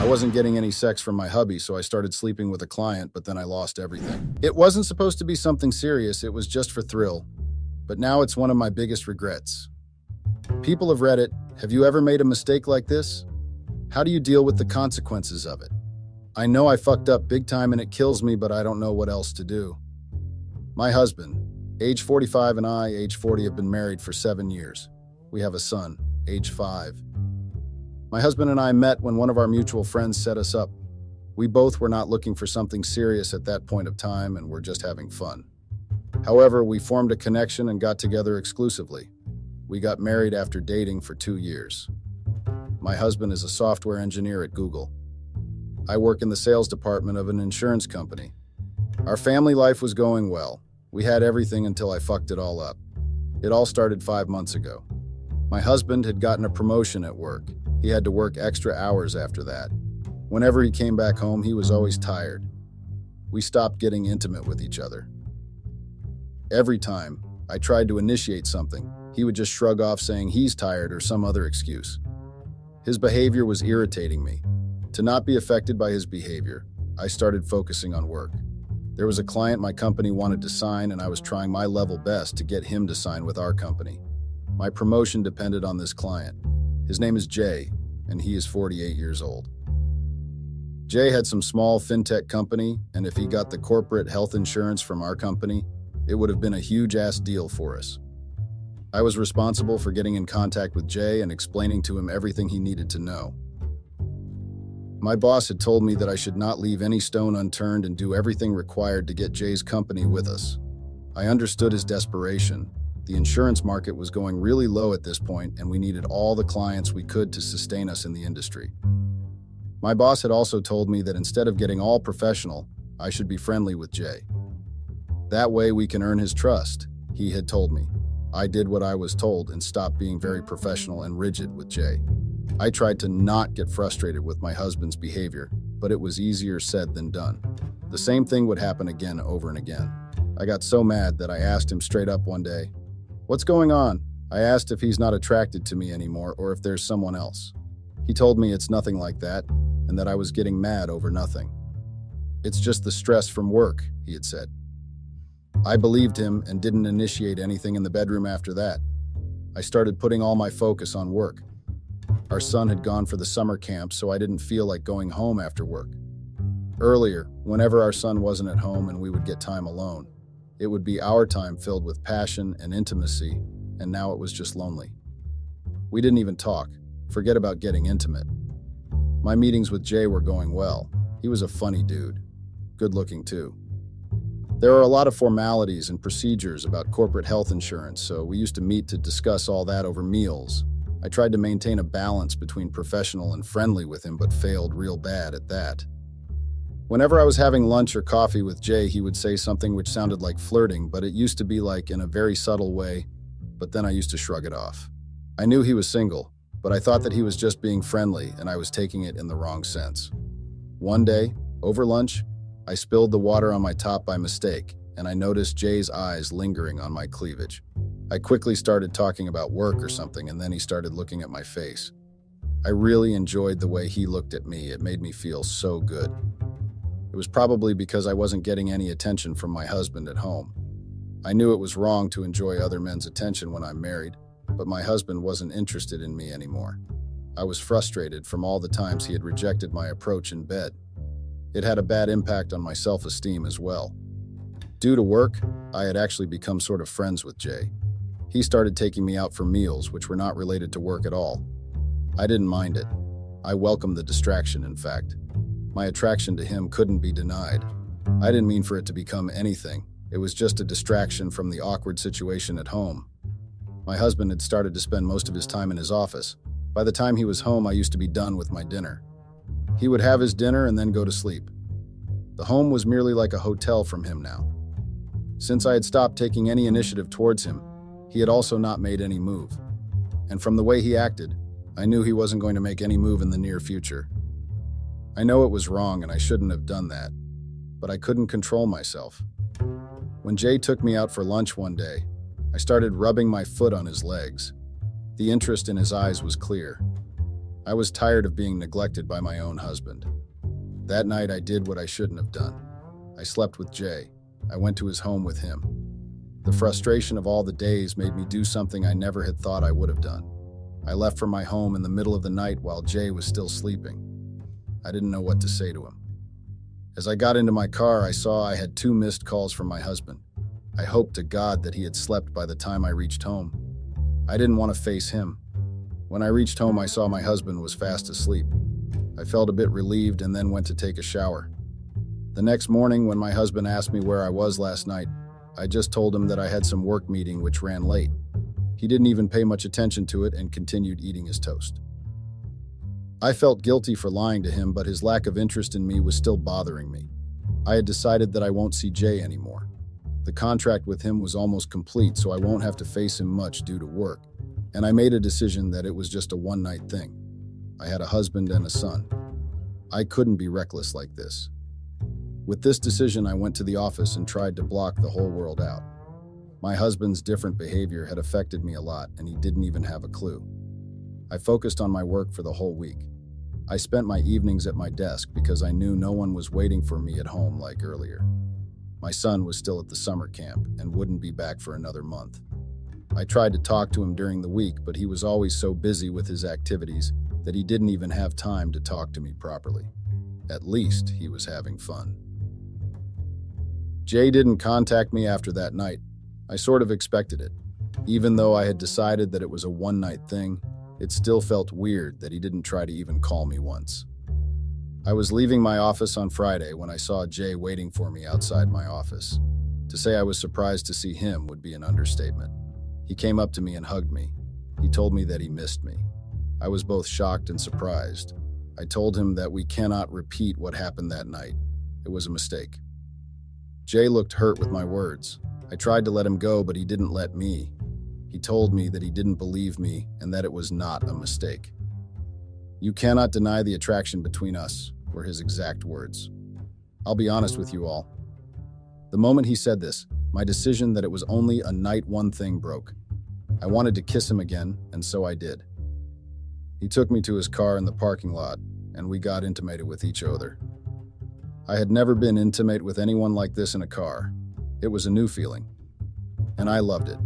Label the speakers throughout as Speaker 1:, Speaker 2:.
Speaker 1: wasn't getting any sex from my hubby, so I started sleeping with a client, but then I lost everything. It wasn't supposed to be something serious, it was just for thrill. But now it's one of my biggest regrets. People of Reddit, have you ever made a mistake like this? How do you deal with the consequences of it? I know I fucked up big time and it kills me, but I don't know what else to do. My husband, age 45, and I, age 40, have been married for 7 years. We have a son, age 5. My husband and I met when one of our mutual friends set us up. We both were not looking for something serious at that point of time and were just having fun. However, we formed a connection and got together exclusively. We got married after dating for 2 years. My husband is a software engineer at Google. I work in the sales department of an insurance company. Our family life was going well. We had everything until I fucked it all up. It all started 5 months ago. My husband had gotten a promotion at work. He had to work extra hours after that. Whenever he came back home, he was always tired. We stopped getting intimate with each other. Every time I tried to initiate something, he would just shrug off saying he's tired or some other excuse. His behavior was irritating me. To not be affected by his behavior, I started focusing on work. There was a client my company wanted to sign, and I was trying my level best to get him to sign with our company. My promotion depended on this client. His name is Jay, and he is 48 years old. Jay had some small fintech company, and if he got the corporate health insurance from our company, it would have been a huge-ass deal for us. I was responsible for getting in contact with Jay and explaining to him everything he needed to know. My boss had told me that I should not leave any stone unturned and do everything required to get Jay's company with us. I understood his desperation. The insurance market was going really low at this point, and we needed all the clients we could to sustain us in the industry. My boss had also told me that instead of getting all professional, I should be friendly with Jay. That way we can earn his trust, he had told me. I did what I was told and stopped being very professional and rigid with Jay. I tried to not get frustrated with my husband's behavior, but it was easier said than done. The same thing would happen again over and again. I got so mad that I asked him straight up one day, "What's going on?" I asked if he's not attracted to me anymore or if there's someone else. He told me it's nothing like that and that I was getting mad over nothing. "It's just the stress from work," he had said. I believed him and didn't initiate anything in the bedroom after that. I started putting all my focus on work. Our son had gone for the summer camp, so I didn't feel like going home after work. Earlier, whenever our son wasn't at home and we would get time alone, it would be our time filled with passion and intimacy, and now it was just lonely. We didn't even talk. Forget about getting intimate. My meetings with Jay were going well. He was a funny dude. Good looking too. There are a lot of formalities and procedures about corporate health insurance, so we used to meet to discuss all that over meals. I tried to maintain a balance between professional and friendly with him, but failed real bad at that. Whenever I was having lunch or coffee with Jay, he would say something which sounded like flirting, but it used to be like in a very subtle way, but then I used to shrug it off. I knew he was single, but I thought that he was just being friendly, and I was taking it in the wrong sense. One day, over lunch, I spilled the water on my top by mistake, and I noticed Jay's eyes lingering on my cleavage. I quickly started talking about work or something, and then he started looking at my face. I really enjoyed the way he looked at me. It made me feel so good. It was probably because I wasn't getting any attention from my husband at home. I knew it was wrong to enjoy other men's attention when I'm married, but my husband wasn't interested in me anymore. I was frustrated from all the times he had rejected my approach in bed. It had a bad impact on my self-esteem as well. Due to work, I had actually become sort of friends with Jay. He started taking me out for meals which were not related to work at all. I didn't mind it. I welcomed the distraction, in fact. My attraction to him couldn't be denied. I didn't mean for it to become anything. It was just a distraction from the awkward situation at home. My husband had started to spend most of his time in his office. By the time he was home, I used to be done with my dinner. He would have his dinner and then go to sleep. The home was merely like a hotel from him now. Since I had stopped taking any initiative towards him, he had also not made any move. And from the way he acted, I knew he wasn't going to make any move in the near future. I know it was wrong and I shouldn't have done that, but I couldn't control myself. When Jay took me out for lunch one day, I started rubbing my foot on his legs. The interest in his eyes was clear. I was tired of being neglected by my own husband. That night, I did what I shouldn't have done. I slept with Jay. I went to his home with him. The frustration of all the days made me do something I never had thought I would have done. I left for my home in the middle of the night while Jay was still sleeping. I didn't know what to say to him. As I got into my car, I saw I had 2 missed calls from my husband. I hoped to God that he had slept by the time I reached home. I didn't want to face him. When I reached home, I saw my husband was fast asleep. I felt a bit relieved and then went to take a shower. The next morning, when my husband asked me where I was last night, I just told him that I had some work meeting which ran late. He didn't even pay much attention to it and continued eating his toast. I felt guilty for lying to him, but his lack of interest in me was still bothering me. I had decided that I won't see Jay anymore. The contract with him was almost complete, so I won't have to face him much due to work, and I made a decision that it was just a one-night thing. I had a husband and a son. I couldn't be reckless like this. With this decision, I went to the office and tried to block the whole world out. My husband's different behavior had affected me a lot, and he didn't even have a clue. I focused on my work for the whole week. I spent my evenings at my desk because I knew no one was waiting for me at home like earlier. My son was still at the summer camp and wouldn't be back for another month. I tried to talk to him during the week, but he was always so busy with his activities that he didn't even have time to talk to me properly. At least he was having fun. Jay didn't contact me after that night. I sort of expected it. Even though I had decided that it was a one-night thing, it still felt weird that he didn't try to even call me once. I was leaving my office on Friday when I saw Jay waiting for me outside my office. To say I was surprised to see him would be an understatement. He came up to me and hugged me. He told me that he missed me. I was both shocked and surprised. I told him that we cannot repeat what happened that night. It was a mistake. Jay looked hurt with my words. I tried to let him go, but he didn't let me. He told me that he didn't believe me and that it was not a mistake. "You cannot deny the attraction between us," were his exact words. I'll be honest with you all. The moment he said this, my decision that it was only a night one thing broke. I wanted to kiss him again, and so I did. He took me to his car in the parking lot, and we got intimated with each other. I had never been intimate with anyone like this in a car. It was a new feeling, and I loved it.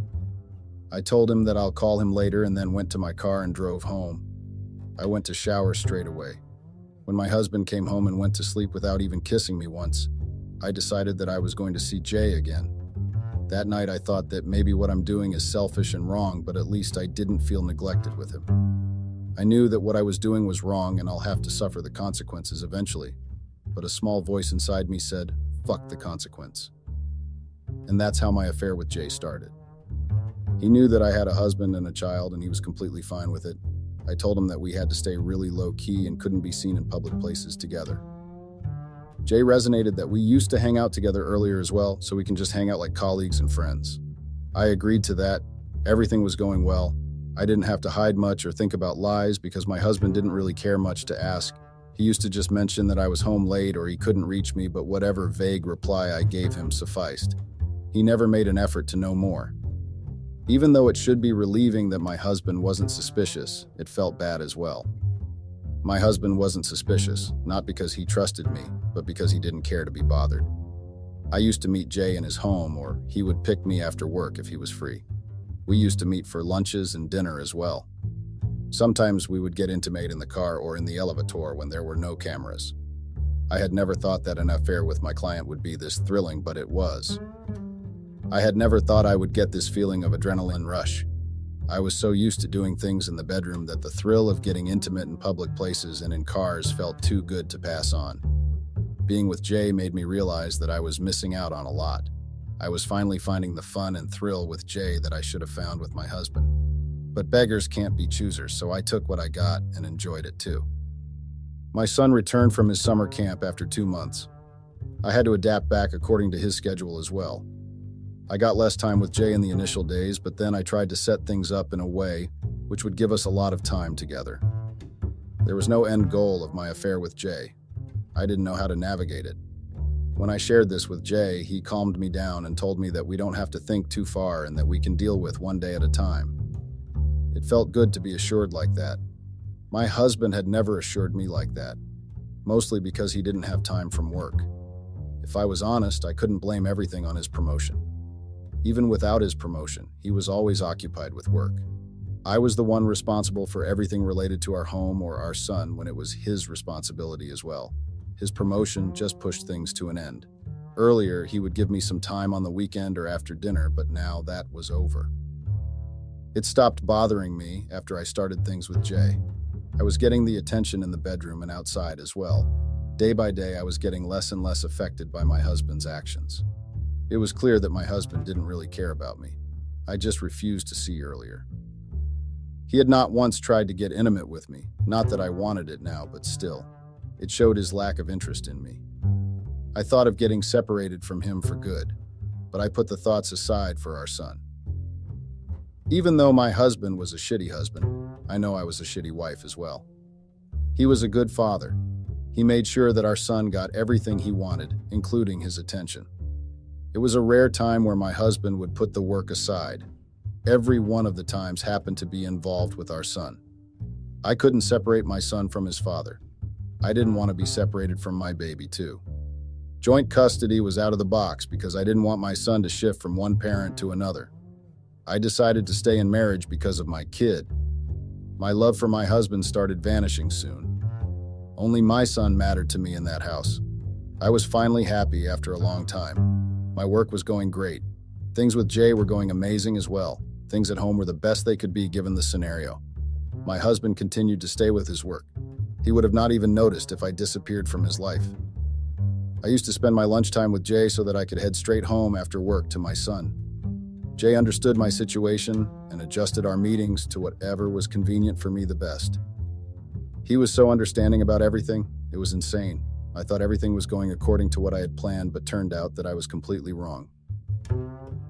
Speaker 1: I told him that I'll call him later and then went to my car and drove home. I went to shower straight away. When my husband came home and went to sleep without even kissing me once, I decided that I was going to see Jay again. That night I thought that maybe what I'm doing is selfish and wrong, but at least I didn't feel neglected with him. I knew that what I was doing was wrong and I'll have to suffer the consequences eventually, but a small voice inside me said, "Fuck the consequence." And that's how my affair with Jay started. He knew that I had a husband and a child, and he was completely fine with it. I told him that we had to stay really low-key and couldn't be seen in public places together. Jay resonated that we used to hang out together earlier as well, so we can just hang out like colleagues and friends. I agreed to that. Everything was going well. I didn't have to hide much or think about lies because my husband didn't really care much to ask. He used to just mention that I was home late or he couldn't reach me, but whatever vague reply I gave him sufficed. He never made an effort to know more. Even though it should be relieving that my husband wasn't suspicious, it felt bad as well. My husband wasn't suspicious, not because he trusted me, but because he didn't care to be bothered. I used to meet Jay in his home, or he would pick me after work if he was free. We used to meet for lunches and dinner as well. Sometimes we would get intimate in the car or in the elevator when there were no cameras. I had never thought that an affair with my client would be this thrilling, but it was. I had never thought I would get this feeling of adrenaline rush. I was so used to doing things in the bedroom that the thrill of getting intimate in public places and in cars felt too good to pass on. Being with Jay made me realize that I was missing out on a lot. I was finally finding the fun and thrill with Jay that I should have found with my husband. But beggars can't be choosers, so I took what I got and enjoyed it too. My son returned from his summer camp after 2 months. I had to adapt back according to his schedule as well. I got less time with Jay in the initial days, but then I tried to set things up in a way which would give us a lot of time together. There was no end goal of my affair with Jay. I didn't know how to navigate it. When I shared this with Jay, he calmed me down and told me that we don't have to think too far and that we can deal with one day at a time. It felt good to be assured like that. My husband had never assured me like that, mostly because he didn't have time from work. If I was honest, I couldn't blame everything on his promotion. Even without his promotion, he was always occupied with work. I was the one responsible for everything related to our home or our son when it was his responsibility as well. His promotion just pushed things to an end. Earlier, he would give me some time on the weekend or after dinner, but now that was over. It stopped bothering me after I started things with Jay. I was getting the attention in the bedroom and outside as well. Day by day, I was getting less and less affected by my husband's actions. It was clear that my husband didn't really care about me. I just refused to see earlier. He had not once tried to get intimate with me, not that I wanted it now, but still. It showed his lack of interest in me. I thought of getting separated from him for good, but I put the thoughts aside for our son. Even though my husband was a shitty husband, I know I was a shitty wife as well. He was a good father. He made sure that our son got everything he wanted, including his attention. It was a rare time where my husband would put the work aside. Every one of the times happened to be involved with our son. I couldn't separate my son from his father. I didn't want to be separated from my baby too. Joint custody was out of the box because I didn't want my son to shift from one parent to another. I decided to stay in marriage because of my kid. My love for my husband started vanishing soon. Only my son mattered to me in that house. I was finally happy after a long time. My work was going great. Things with Jay were going amazing as well. Things at home were the best they could be given the scenario. My husband continued to stay with his work. He would have not even noticed if I disappeared from his life. I used to spend my lunchtime with Jay so that I could head straight home after work to my son. Jay understood my situation and adjusted our meetings to whatever was convenient for me the best. He was so understanding about everything, it was insane. I thought everything was going according to what I had planned, but turned out that I was completely wrong.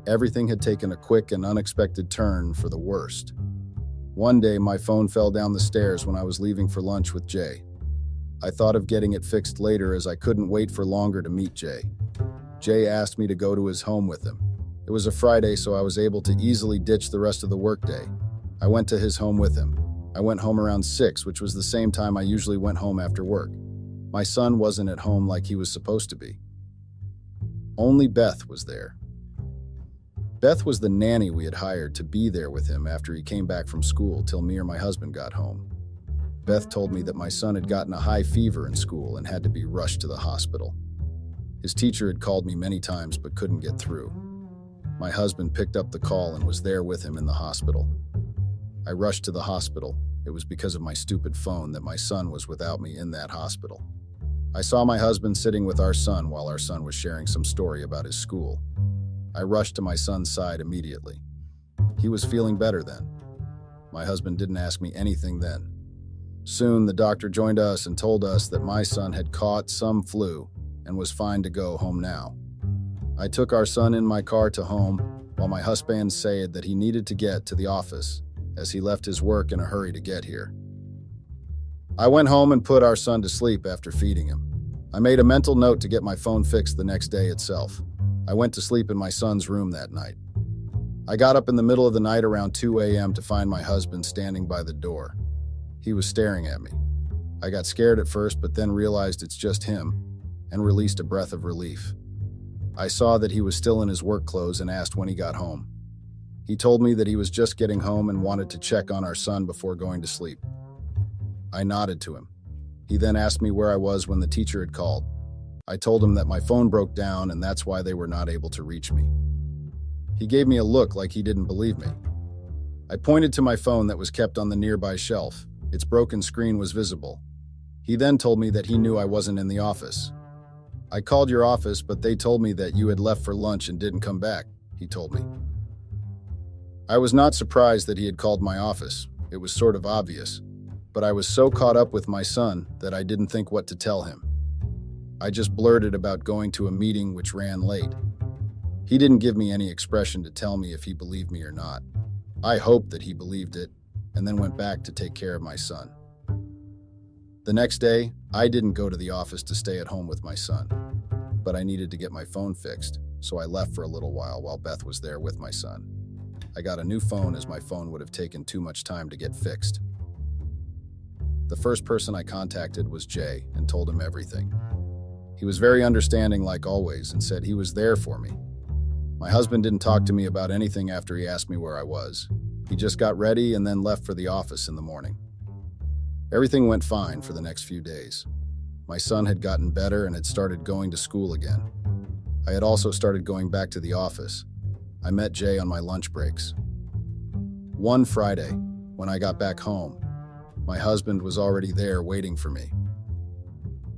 Speaker 1: Everything had taken a quick and unexpected turn for the worst. One day, my phone fell down the stairs when I was leaving for lunch with Jay. I thought of getting it fixed later as I couldn't wait for longer to meet Jay. Jay asked me to go to his home with him. It was a Friday, so I was able to easily ditch the rest of the workday. I went to his home with him. I went home around 6, which was the same time I usually went home after work. My son wasn't at home like he was supposed to be. Only Beth was there. Beth was the nanny we had hired to be there with him after he came back from school till me or my husband got home. Beth told me that my son had gotten a high fever in school and had to be rushed to the hospital. His teacher had called me many times but couldn't get through. My husband picked up the call and was there with him in the hospital. I rushed to the hospital. It was because of my stupid phone that my son was without me in that hospital. I saw my husband sitting with our son while our son was sharing some story about his school. I rushed to my son's side immediately. He was feeling better then. My husband didn't ask me anything then. Soon, the doctor joined us and told us that my son had caught some flu and was fine to go home now. I took our son in my car to home while my husband said that he needed to get to the office as he left his work in a hurry to get here. I went home and put our son to sleep after feeding him. I made a mental note to get my phone fixed the next day itself. I went to sleep in my son's room that night. I got up in the middle of the night around 2 a.m. to find my husband standing by the door. He was staring at me. I got scared at first, but then realized it's just him and released a breath of relief. I saw that he was still in his work clothes and asked when he got home. He told me that he was just getting home and wanted to check on our son before going to sleep. I nodded to him. He then asked me where I was when the teacher had called. I told him that my phone broke down and that's why they were not able to reach me. He gave me a look like he didn't believe me. I pointed to my phone that was kept on the nearby shelf. Its broken screen was visible. He then told me that he knew I wasn't in the office. I called your office, but they told me that you had left for lunch and didn't come back, he told me. I was not surprised that he had called my office. It was sort of obvious. But I was so caught up with my son that I didn't think what to tell him. I just blurted about going to a meeting which ran late. He didn't give me any expression to tell me if he believed me or not. I hoped that he believed it, and then went back to take care of my son. The next day, I didn't go to the office to stay at home with my son, but I needed to get my phone fixed, so I left for a little while Beth was there with my son. I got a new phone as my phone would have taken too much time to get fixed. The first person I contacted was Jay and told him everything. He was very understanding like always and said he was there for me. My husband didn't talk to me about anything after he asked me where I was. He just got ready and then left for the office in the morning. Everything went fine for the next few days. My son had gotten better and had started going to school again. I had also started going back to the office. I met Jay on my lunch breaks. One Friday, when I got back home, my husband was already there waiting for me.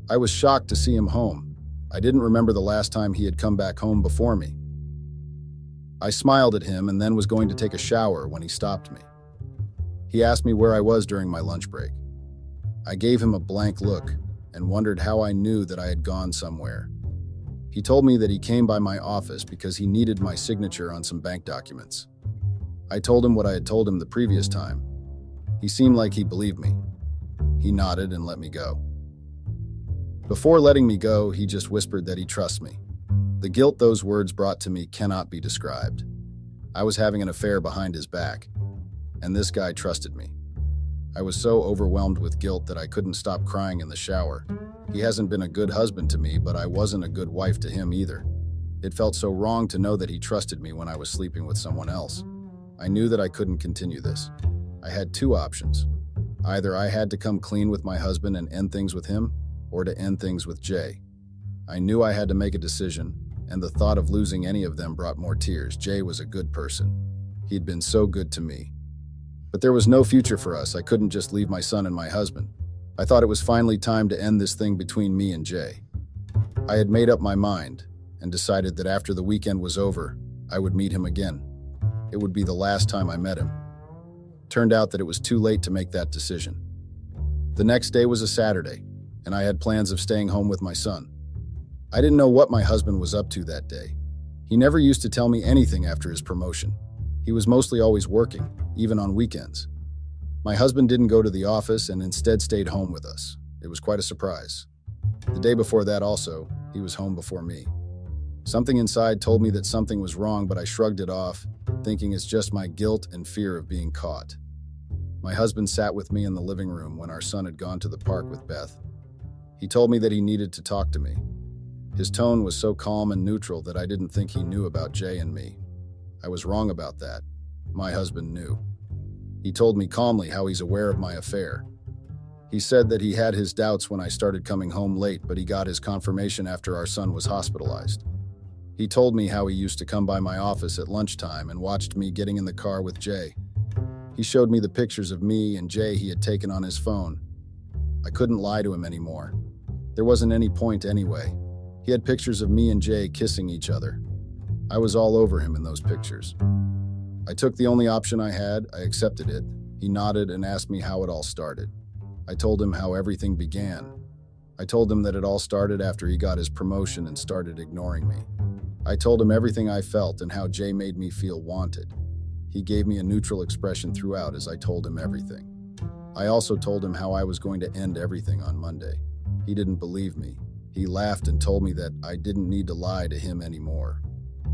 Speaker 1: I was shocked to see him home. I didn't remember the last time he had come back home before me. I smiled at him and then was going to take a shower when he stopped me. He asked me where I was during my lunch break. I gave him a blank look and wondered how I knew that I had gone somewhere. He told me that he came by my office because he needed my signature on some bank documents. I told him what I had told him the previous time. He seemed like he believed me. He nodded and let me go. Before letting me go, he just whispered that he trusts me. The guilt those words brought to me cannot be described. I was having an affair behind his back, and this guy trusted me. I was so overwhelmed with guilt that I couldn't stop crying in the shower. He hasn't been a good husband to me, but I wasn't a good wife to him either. It felt so wrong to know that he trusted me when I was sleeping with someone else. I knew that I couldn't continue this. I had two options. Either I had to come clean with my husband and end things with him, or to end things with Jay. I knew I had to make a decision, and the thought of losing any of them brought more tears. Jay was a good person. He'd been so good to me. But there was no future for us. I couldn't just leave my son and my husband. I thought it was finally time to end this thing between me and Jay. I had made up my mind and decided that after the weekend was over, I would meet him again. It would be the last time I met him. Turned out that it was too late to make that decision. The next day was a Saturday, and I had plans of staying home with my son. I didn't know what my husband was up to that day. He never used to tell me anything after his promotion. He was mostly always working, even on weekends. My husband didn't go to the office and instead stayed home with us. It was quite a surprise. The day before that also, he was home before me. Something inside told me that something was wrong, but I shrugged it off, thinking it's just my guilt and fear of being caught. My husband sat with me in the living room when our son had gone to the park with Beth. He told me that he needed to talk to me. His tone was so calm and neutral that I didn't think he knew about Jay and me. I was wrong about that. My husband knew. He told me calmly how he's aware of my affair. He said that he had his doubts when I started coming home late, but he got his confirmation after our son was hospitalized. He told me how he used to come by my office at lunchtime and watched me getting in the car with Jay. He showed me the pictures of me and Jay he had taken on his phone. I couldn't lie to him anymore. There wasn't any point anyway. He had pictures of me and Jay kissing each other. I was all over him in those pictures. I took the only option I had. I accepted it. He nodded and asked me how it all started. I told him how everything began. I told him that it all started after he got his promotion and started ignoring me. I told him everything I felt and how Jay made me feel wanted. He gave me a neutral expression throughout as I told him everything. I also told him how I was going to end everything on Monday. He didn't believe me. He laughed and told me that I didn't need to lie to him anymore.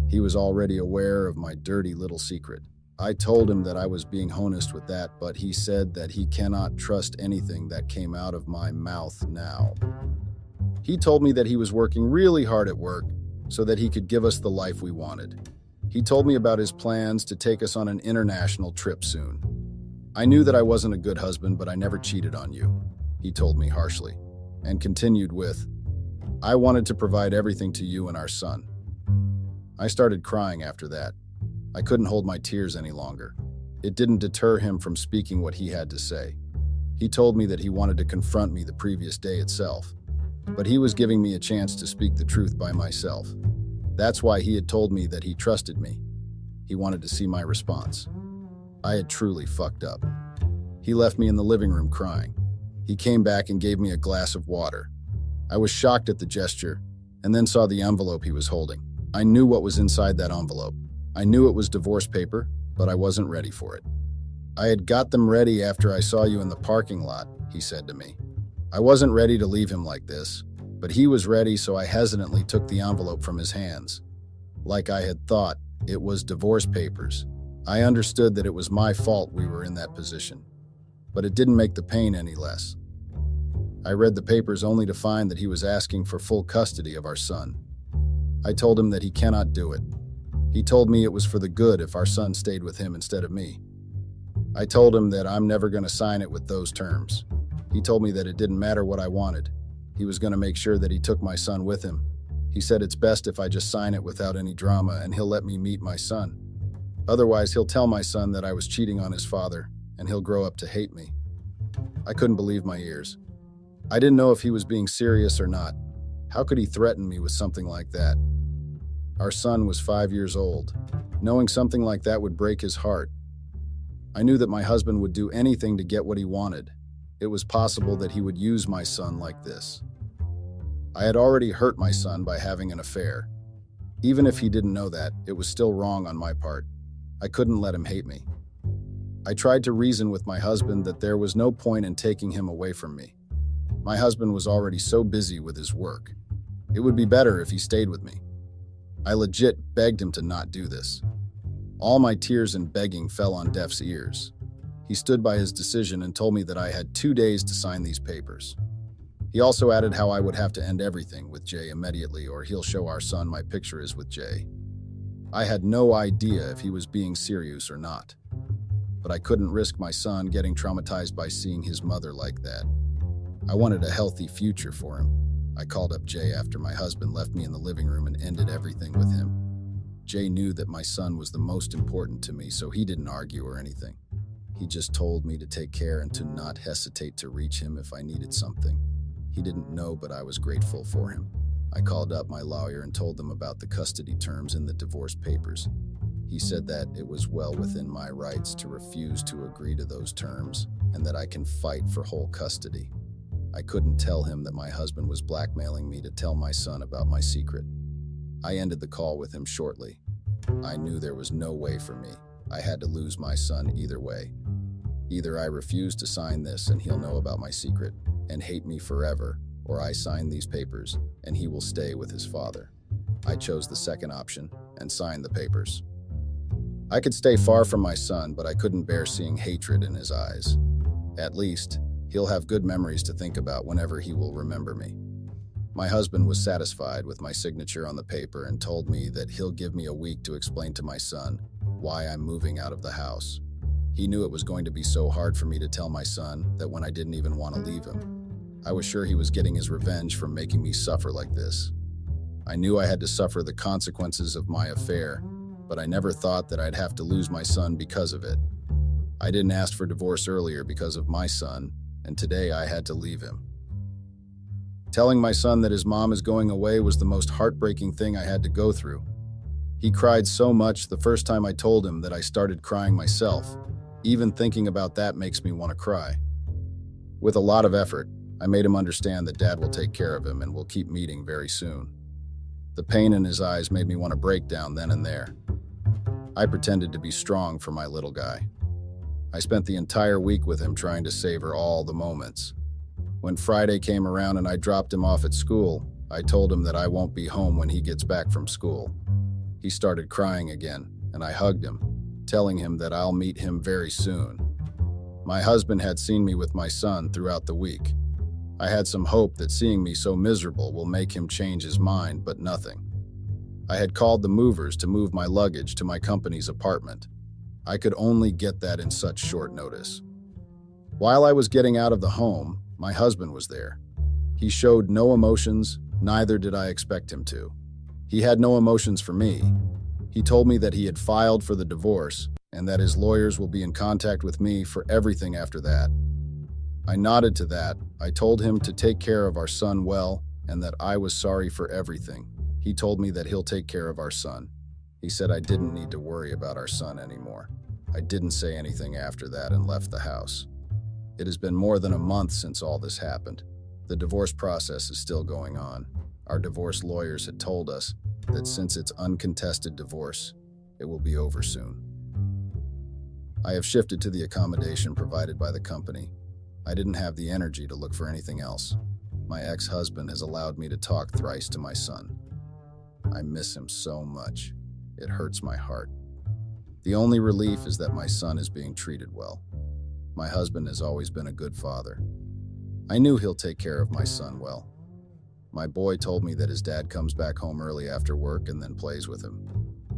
Speaker 1: He was already aware of my dirty little secret. I told him that I was being honest with that, but he said that he cannot trust anything that came out of my mouth now. He told me that he was working really hard at work so that he could give us the life we wanted. He told me about his plans to take us on an international trip soon. I knew that I wasn't a good husband, but I never cheated on you, he told me harshly, and continued with, I wanted to provide everything to you and our son. I started crying after that. I couldn't hold my tears any longer. It didn't deter him from speaking what he had to say. He told me that he wanted to confront me the previous day itself, but he was giving me a chance to speak the truth by myself. That's why he had told me that he trusted me. He wanted to see my response. I had truly fucked up. He left me in the living room crying. He came back and gave me a glass of water. I was shocked at the gesture, and then saw the envelope he was holding. I knew what was inside that envelope. I knew it was divorce paper, but I wasn't ready for it. I had got them ready after I saw you in the parking lot, he said to me. I wasn't ready to leave him like this, but he was ready, so I hesitantly took the envelope from his hands. Like I had thought, it was divorce papers. I understood that it was my fault we were in that position, but it didn't make the pain any less. I read the papers only to find that he was asking for full custody of our son. I told him that he cannot do it. He told me it was for the good if our son stayed with him instead of me. I told him that I'm never going to sign it with those terms. He told me that it didn't matter what I wanted. He was going to make sure that he took my son with him. He said it's best if I just sign it without any drama and he'll let me meet my son. Otherwise, he'll tell my son that I was cheating on his father and he'll grow up to hate me. I couldn't believe my ears. I didn't know if he was being serious or not. How could he threaten me with something like that? Our son was 5 years old. Knowing something like that would break his heart. I knew that my husband would do anything to get what he wanted. It was possible that he would use my son like this. I had already hurt my son by having an affair. Even if he didn't know that, it was still wrong on my part. I couldn't let him hate me. I tried to reason with my husband that there was no point in taking him away from me. My husband was already so busy with his work. It would be better if he stayed with me. I legit begged him to not do this. All my tears and begging fell on deaf ears. He stood by his decision and told me that I had 2 days to sign these papers. He also added how I would have to end everything with Jay immediately or he'll show our son my picture is with Jay. I had no idea if he was being serious or not. But I couldn't risk my son getting traumatized by seeing his mother like that. I wanted a healthy future for him. I called up Jay after my husband left me in the living room and ended everything with him. Jay knew that my son was the most important to me, so he didn't argue or anything. He just told me to take care and to not hesitate to reach him if I needed something. He didn't know, but I was grateful for him. I called up my lawyer and told them about the custody terms in the divorce papers. He said that it was well within my rights to refuse to agree to those terms and that I can fight for whole custody. I couldn't tell him that my husband was blackmailing me to tell my son about my secret. I ended the call with him shortly. I knew there was no way for me. I had to lose my son either way. Either I refuse to sign this and he'll know about my secret and hate me forever, or I sign these papers and he will stay with his father. I chose the second option and signed the papers. I could stay far from my son, but I couldn't bear seeing hatred in his eyes. At least, he'll have good memories to think about whenever he will remember me. My husband was satisfied with my signature on the paper and told me that he'll give me a week to explain to my son why I'm moving out of the house. He knew it was going to be so hard for me to tell my son that when I didn't even want to leave him. I was sure he was getting his revenge for making me suffer like this. I knew I had to suffer the consequences of my affair, but I never thought that I'd have to lose my son because of it. I didn't ask for divorce earlier because of my son, and today I had to leave him. Telling my son that his mom is going away was the most heartbreaking thing I had to go through. He cried so much the first time I told him that I started crying myself. Even thinking about that makes me want to cry. With a lot of effort, I made him understand that Dad will take care of him and we'll keep meeting very soon. The pain in his eyes made me want to break down then and there. I pretended to be strong for my little guy. I spent the entire week with him trying to savor all the moments. When Friday came around and I dropped him off at school, I told him that I won't be home when he gets back from school. He started crying again, and I hugged him, telling him that I'll meet him very soon. My husband had seen me with my son throughout the week. I had some hope that seeing me so miserable will make him change his mind, but nothing. I had called the movers to move my luggage to my company's apartment. I could only get that in such short notice. While I was getting out of the home, my husband was there. He showed no emotions, neither did I expect him to. He had no emotions for me. He told me that he had filed for the divorce and that his lawyers will be in contact with me for everything after that. I nodded to that. I told him to take care of our son well and that I was sorry for everything. He told me that he'll take care of our son. He said I didn't need to worry about our son anymore. I didn't say anything after that and left the house. It has been more than a month since all this happened. The divorce process is still going on. Our divorce lawyers had told us that since it's uncontested divorce, it will be over soon. I have shifted to the accommodation provided by the company. I didn't have the energy to look for anything else. My ex-husband has allowed me to talk thrice to my son. I miss him so much. It hurts my heart. The only relief is that my son is being treated well. My husband has always been a good father. I knew he'll take care of my son well. My boy told me that his dad comes back home early after work and then plays with him.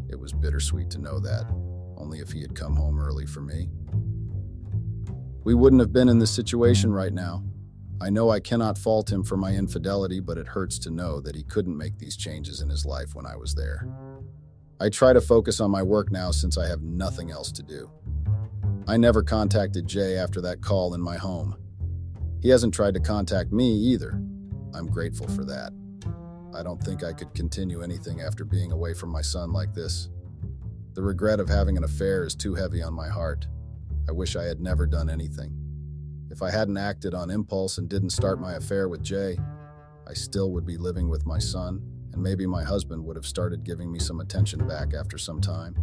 Speaker 1: It was bittersweet to know that, only if he had come home early for me. We wouldn't have been in this situation right now. I know I cannot fault him for my infidelity, but it hurts to know that he couldn't make these changes in his life when I was there. I try to focus on my work now since I have nothing else to do. I never contacted Jay after that call in my home. He hasn't tried to contact me either. I'm grateful for that. I don't think I could continue anything after being away from my son like this. The regret of having an affair is too heavy on my heart. I wish I had never done anything. If I hadn't acted on impulse and didn't start my affair with Jay, I still would be living with my son, and maybe my husband would have started giving me some attention back after some time.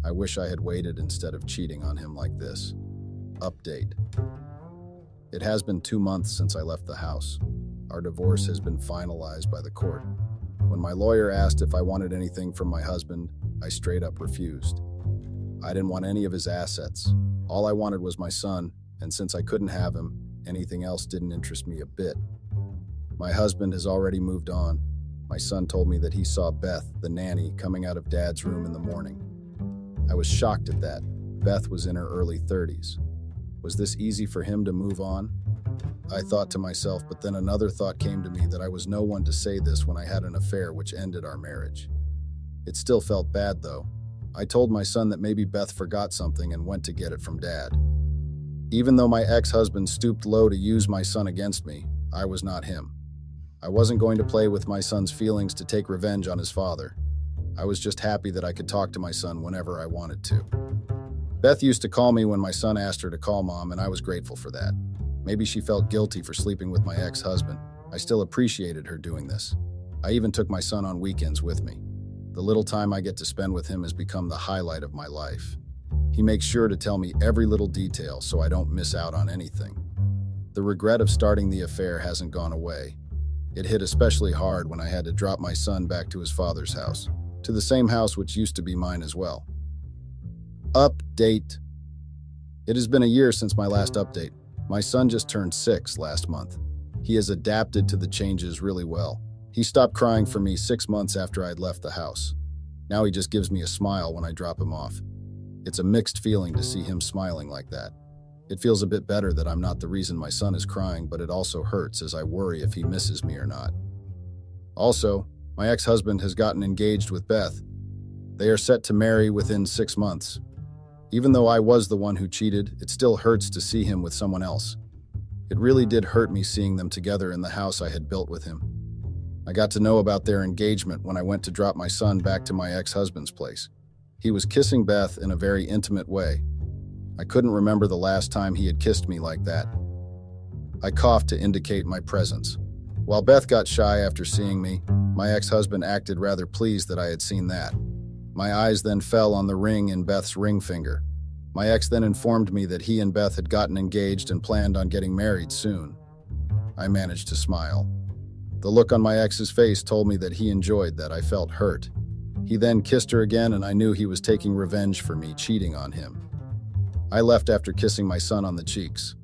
Speaker 1: I wish I had waited instead of cheating on him like this. Update. It has been 2 months since I left the house. Our divorce has been finalized by the court. When my lawyer asked if I wanted anything from my husband, I straight up refused. I didn't want any of his assets. All I wanted was my son, and since I couldn't have him, anything else didn't interest me a bit. My husband has already moved on. My son told me that he saw Beth, the nanny, coming out of Dad's room in the morning. I was shocked at that. Beth was in her early 30s. Was this easy for him to move on? I thought to myself, but then another thought came to me that I was no one to say this when I had an affair which ended our marriage. It still felt bad, though. I told my son that maybe Beth forgot something and went to get it from Dad. Even though my ex-husband stooped low to use my son against me, I was not him. I wasn't going to play with my son's feelings to take revenge on his father. I was just happy that I could talk to my son whenever I wanted to. Beth used to call me when my son asked her to call Mom, and I was grateful for that. Maybe she felt guilty for sleeping with my ex-husband. I still appreciated her doing this. I even took my son on weekends with me. The little time I get to spend with him has become the highlight of my life. He makes sure to tell me every little detail so I don't miss out on anything. The regret of starting the affair hasn't gone away. It hit especially hard when I had to drop my son back to his father's house, to the same house which used to be mine as well. Update. It has been a year since my last update. My son just turned 6 last month. He has adapted to the changes really well. He stopped crying for me 6 months after I'd left the house. Now he just gives me a smile when I drop him off. It's a mixed feeling to see him smiling like that. It feels a bit better that I'm not the reason my son is crying, but it also hurts as I worry if he misses me or not. Also, my ex-husband has gotten engaged with Beth. They are set to marry within 6 months. Even though I was the one who cheated, it still hurts to see him with someone else. It really did hurt me seeing them together in the house I had built with him. I got to know about their engagement when I went to drop my son back to my ex-husband's place. He was kissing Beth in a very intimate way. I couldn't remember the last time he had kissed me like that. I coughed to indicate my presence. While Beth got shy after seeing me, my ex-husband acted rather pleased that I had seen that. My eyes then fell on the ring in Beth's ring finger. My ex then informed me that he and Beth had gotten engaged and planned on getting married soon. I managed to smile. The look on my ex's face told me that he enjoyed that. I felt hurt. He then kissed her again, and I knew he was taking revenge for me cheating on him. I left after kissing my son on the cheeks.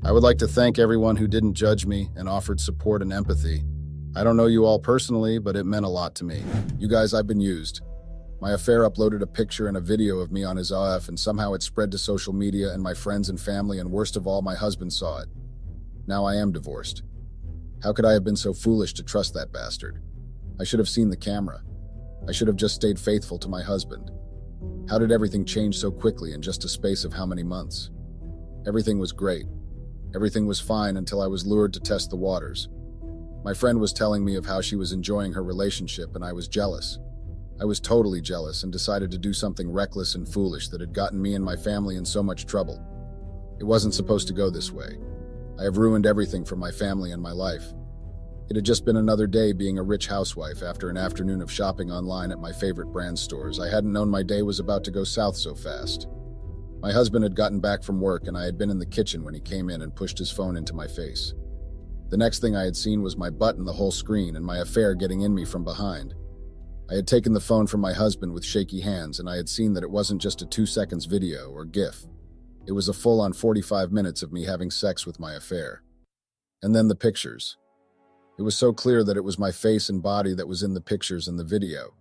Speaker 1: I would like to thank everyone who didn't judge me and offered support and empathy. I don't know you all personally, but it meant a lot to me. You guys, I've been used. My affair uploaded a picture and a video of me on his AF, and somehow it spread to social media and my friends and family, and worst of all, my husband saw it. Now I am divorced. How could I have been so foolish to trust that bastard? I should have seen the camera. I should have just stayed faithful to my husband. How did everything change so quickly in just a space of how many months? Everything was great. Everything was fine until I was lured to test the waters. My friend was telling me of how she was enjoying her relationship, and I was jealous. I was totally jealous and decided to do something reckless and foolish that had gotten me and my family in so much trouble. It wasn't supposed to go this way. I have ruined everything for my family and my life. It had just been another day being a rich housewife after an afternoon of shopping online at my favorite brand stores. I hadn't known my day was about to go south so fast. My husband had gotten back from work, and I had been in the kitchen when he came in and pushed his phone into my face. The next thing I had seen was my butt in the whole screen and my affair getting in me from behind. I had taken the phone from my husband with shaky hands, and I had seen that it wasn't just a 2 seconds video or GIF. It was a full-on 45 minutes of me having sex with my affair. And then the pictures. It was so clear that it was my face and body that was in the pictures and the video.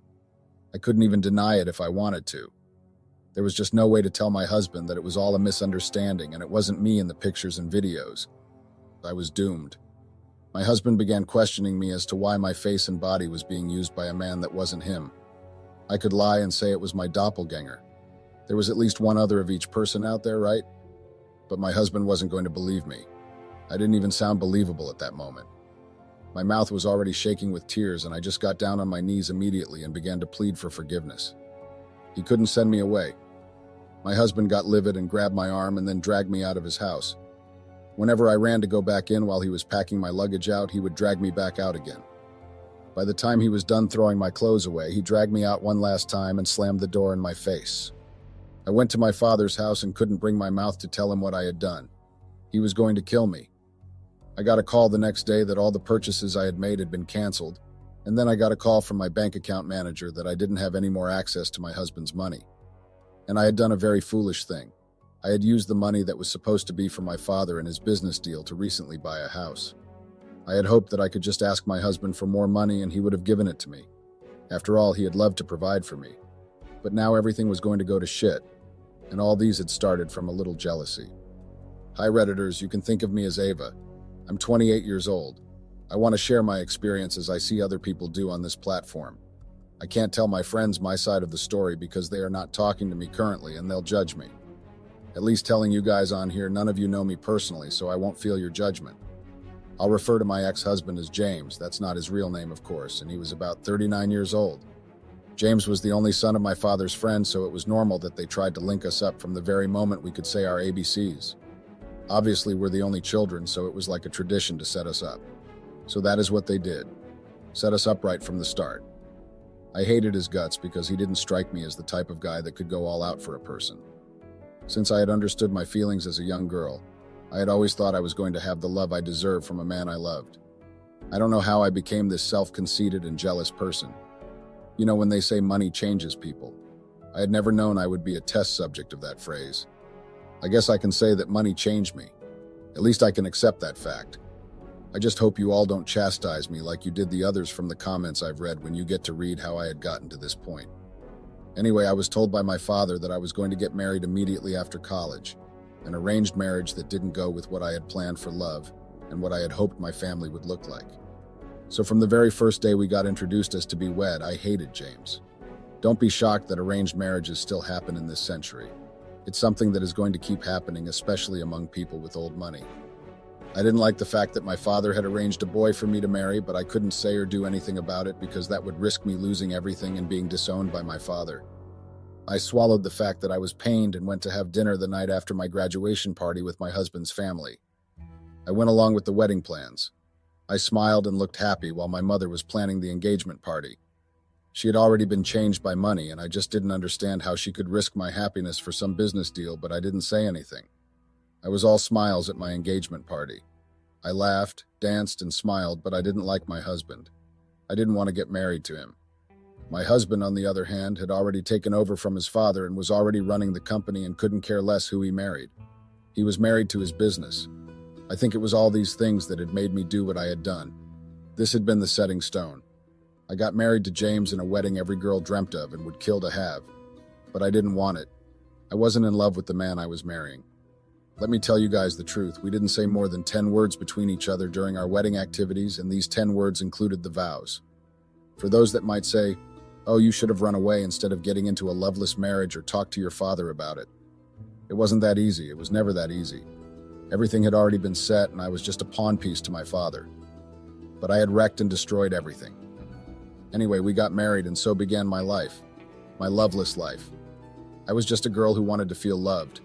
Speaker 1: I couldn't even deny it if I wanted to. There was just no way to tell my husband that it was all a misunderstanding and it wasn't me in the pictures and videos. I was doomed. My husband began questioning me as to why my face and body was being used by a man that wasn't him. I could lie and say it was my doppelganger. There was at least one other of each person out there, right? But my husband wasn't going to believe me. I didn't even sound believable at that moment. My mouth was already shaking with tears, and I just got down on my knees immediately and began to plead for forgiveness. He couldn't send me away. My husband got livid and grabbed my arm and then dragged me out of his house. Whenever I ran to go back in while he was packing my luggage out, he would drag me back out again. By the time he was done throwing my clothes away, he dragged me out one last time and slammed the door in my face. I went to my father's house and couldn't bring my mouth to tell him what I had done. He was going to kill me. I got a call the next day that all the purchases I had made had been canceled, and then I got a call from my bank account manager that I didn't have any more access to my husband's money. And I had done a very foolish thing. I had used the money that was supposed to be for my father in his business deal to recently buy a house. I had hoped that I could just ask my husband for more money and he would have given it to me. After all, he had loved to provide for me. But now everything was going to go to shit, and all these had started from a little jealousy. Hi Redditors, you can think of me as Ava. I'm 28 years old. I want to share my experience as I see other people do on this platform. I can't tell my friends my side of the story because they are not talking to me currently and they'll judge me. At least telling you guys on here, none of you know me personally, so I won't feel your judgment. I'll refer to my ex-husband as James. That's not his real name, of course, and he was about 39 years old. James was the only son of my father's friend, so it was normal that they tried to link us up from the very moment we could say our ABCs. Obviously, we're the only children, so it was like a tradition to set us up. So that is what they did. Set us up right from the start. I hated his guts because he didn't strike me as the type of guy that could go all out for a person. Since I had understood my feelings as a young girl, I had always thought I was going to have the love I deserved from a man I loved. I don't know how I became this self-conceited and jealous person. You know when they say money changes people. I had never known I would be a test subject of that phrase. I guess I can say that money changed me. At least I can accept that fact. I just hope you all don't chastise me like you did the others from the comments I've read when you get to read how I had gotten to this point. Anyway, I was told by my father that I was going to get married immediately after college, an arranged marriage that didn't go with what I had planned for love and what I had hoped my family would look like. So from the very first day we got introduced as to be wed, I hated James. Don't be shocked that arranged marriages still happen in this century. It's something that is going to keep happening, especially among people with old money. I didn't like the fact that my father had arranged a boy for me to marry, but I couldn't say or do anything about it because that would risk me losing everything and being disowned by my father. I swallowed the fact that I was pained and went to have dinner the night after my graduation party with my husband's family. I went along with the wedding plans. I smiled and looked happy while my mother was planning the engagement party. She had already been changed by money, and I just didn't understand how she could risk my happiness for some business deal, but I didn't say anything. I was all smiles at my engagement party. I laughed, danced, and smiled, but I didn't like my husband. I didn't want to get married to him. My husband, on the other hand, had already taken over from his father and was already running the company and couldn't care less who he married. He was married to his business. I think it was all these things that had made me do what I had done. This had been the setting stone. I got married to James in a wedding every girl dreamt of and would kill to have. But I didn't want it. I wasn't in love with the man I was marrying. Let me tell you guys the truth. We didn't say more than 10 words between each other during our wedding activities, and these 10 words included the vows. For those that might say, oh, you should have run away instead of getting into a loveless marriage or talked to your father about it. It wasn't that easy. It was never that easy. Everything had already been set, and I was just a pawn piece to my father. But I had wrecked and destroyed everything. Anyway, we got married, and so began my life. My loveless life. I was just a girl who wanted to feel loved.